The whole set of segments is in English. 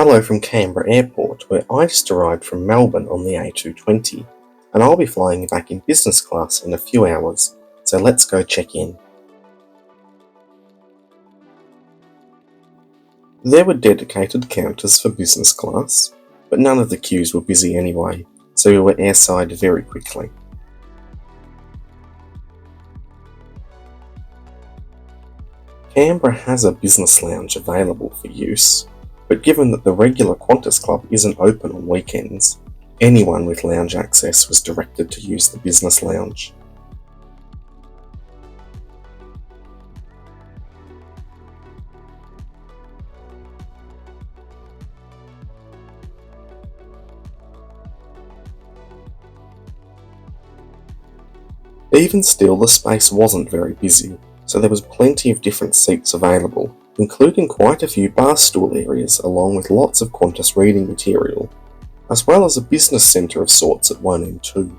Hello from Canberra Airport, where I just arrived from Melbourne on the A220, and I'll be flying back in business class in a few hours, so let's go check in. There were dedicated counters for business class, but none of the queues were busy anyway, so we were airside very quickly. Canberra has a business lounge available for use, but given that the regular Qantas Club isn't open on weekends, anyone with lounge access was directed to use the business lounge. Even still, the space wasn't very busy, so there was plenty of different seats available, including quite a few bar stool areas along with lots of Qantas reading material, as well as a business centre of sorts at 1 and 2.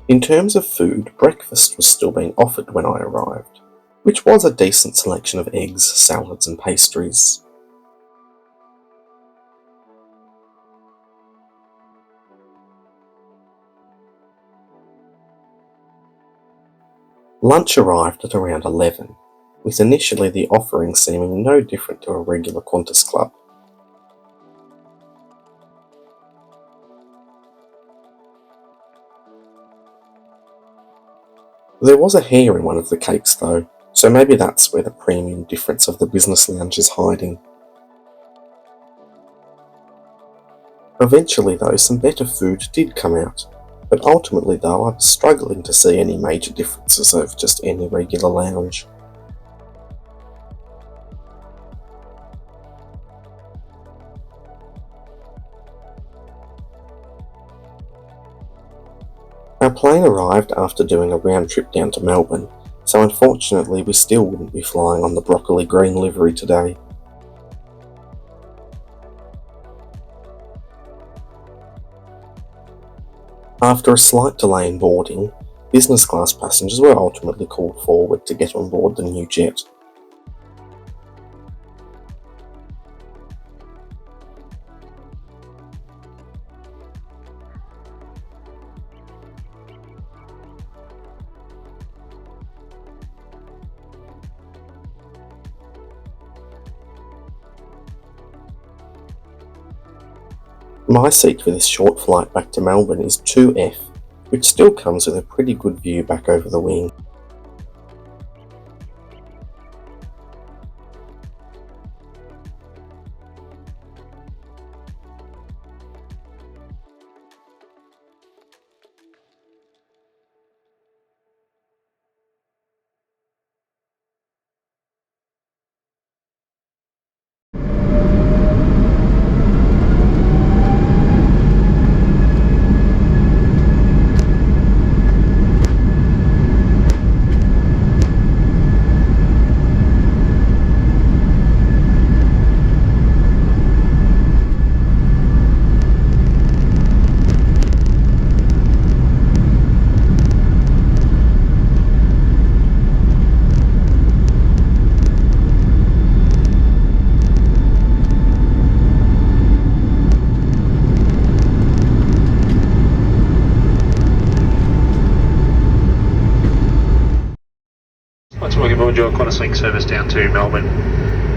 In terms of food, breakfast was still being offered when I arrived, which was a decent selection of eggs, salads and pastries. Lunch arrived at around 11, with initially the offering seeming no different to a regular Qantas Club. There was a hair in one of the cakes though, so maybe that's where the premium difference of the business lounge is hiding. Eventually though, some better food did come out, but ultimately though I was struggling to see any major differences over just any regular lounge. Our plane arrived after doing a round trip down to Melbourne, so unfortunately we still wouldn't be flying on the broccoli green livery today. After a slight delay in boarding, business class passengers were ultimately called forward to get on board the new jet. My seat for this short flight back to Melbourne is 2F, which still comes with a pretty good view back over the wing. Welcome aboard your QantasLink service down to Melbourne.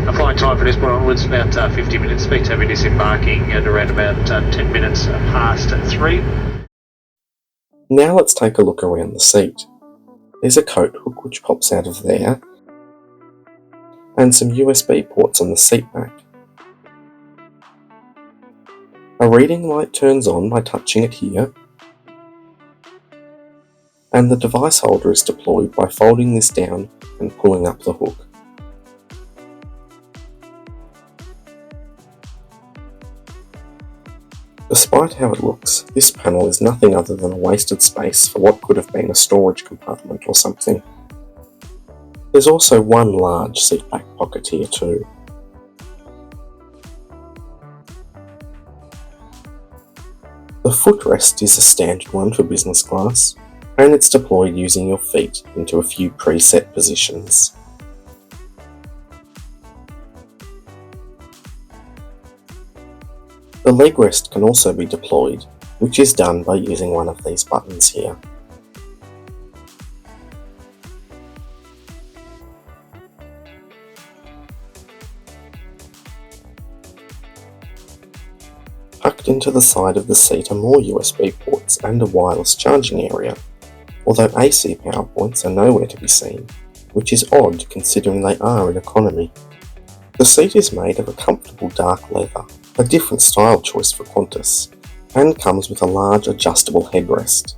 A flight time for this one onwards about 50 minutes. Expect to be disembarking at around about 10 minutes past 3. Now let's take a look around the seat. There's a coat hook which pops out of there, and some USB ports on the seat back. A reading light turns on by touching it here, and the device holder is deployed by folding this down and pulling up the hook. The Despite how it looks, this panel is nothing other than a wasted space for what could have been a storage compartment or something. There's also one large seatback pocket here too. The footrest is a standard one for business class, and it's deployed using your feet into a few preset positions. The leg rest can also be deployed, which is done by using one of these buttons here. Tucked into the side of the seat are more USB ports and a wireless charging area, although AC power points are nowhere to be seen, which is odd considering they are in economy. The seat is made of a comfortable dark leather, a different style choice for Qantas, and comes with a large adjustable headrest.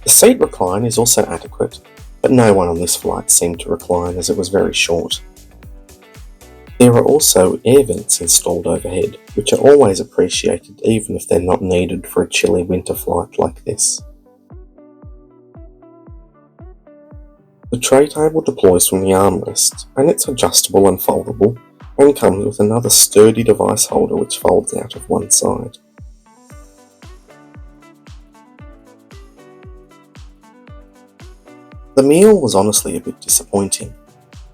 The seat recline is also adequate, but no one on this flight seemed to recline as it was very short. There are also air vents installed overhead, which are always appreciated even if they're not needed for a chilly winter flight like this. The tray table deploys from the armrest, and it's adjustable and foldable, and comes with another sturdy device holder which folds out of one side. The meal was honestly a bit disappointing.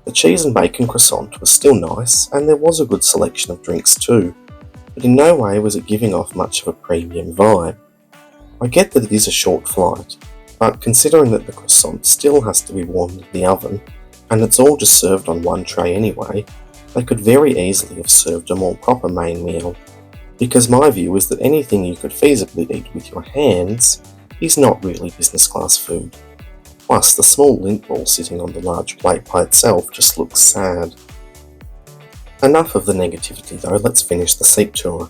The cheese and bacon croissant was still nice, and there was a good selection of drinks too, but in no way was it giving off much of a premium vibe. I get that it is a short flight, but considering that the croissant still has to be warmed in the oven, and it's all just served on one tray anyway, they could very easily have served a more proper main meal, because my view is that anything you could feasibly eat with your hands is not really business class food. Plus, the small lint ball sitting on the large plate by itself just looks sad. Enough of the negativity though, let's finish the seat tour.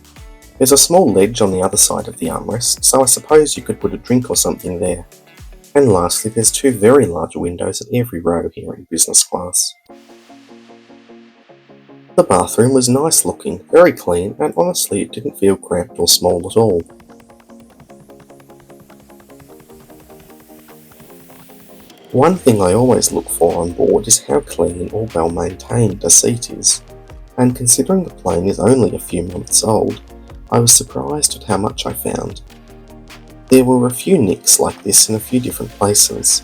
There's a small ledge on the other side of the armrest, so I suppose you could put a drink or something there. And lastly, there's two very large windows at every row here in business class. The bathroom was nice looking, very clean, and honestly it didn't feel cramped or small at all. One thing I always look for on board is how clean or well maintained a seat is, and considering the plane is only a few months old, I was surprised at how much I found. There were a few nicks like this in a few different places,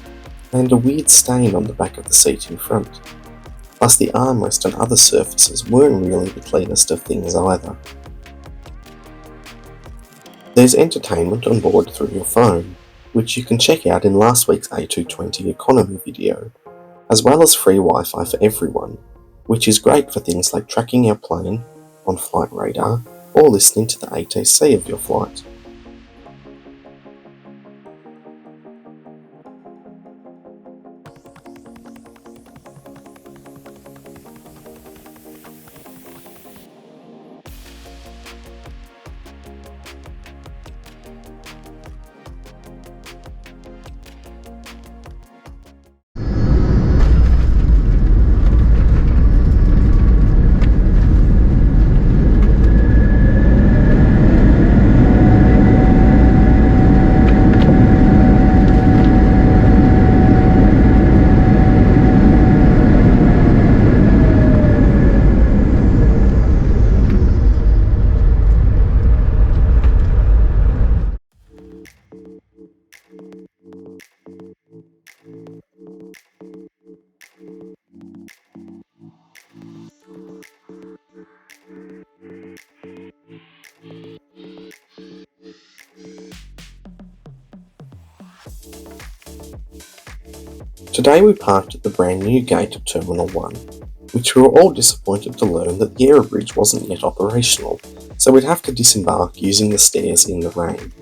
and a weird stain on the back of the seat in front. Plus the armrest and other surfaces weren't really the cleanest of things either. There's entertainment on board through your phone, which you can check out in last week's A220 economy video, as well as free Wi-Fi for everyone, which is great for things like tracking your plane on flight radar or listening to the ATC of your flight. Today we parked at the brand new gate of Terminal 1, which we were all disappointed to learn that the aerobridge wasn't yet operational, so we'd have to disembark using the stairs in the rain.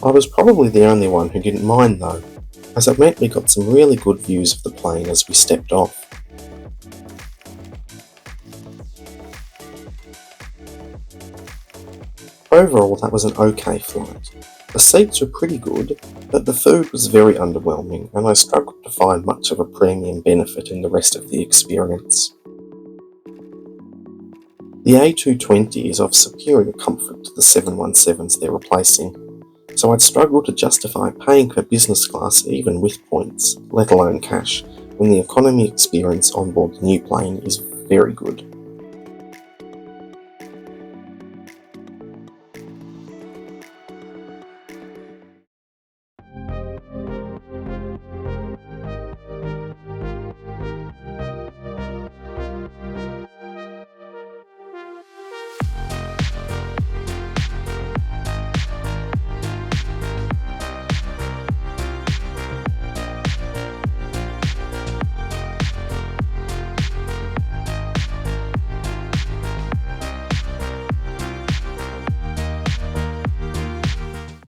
I was probably the only one who didn't mind though, as it meant we got some really good views of the plane as we stepped off. Overall, that was an okay flight. The seats were pretty good, but the food was very underwhelming and I struggled to find much of a premium benefit in the rest of the experience. The A220 is of superior comfort to the 717s they're replacing, so I'd struggle to justify paying for business class even with points, let alone cash, when the economy experience on board the new plane is very good.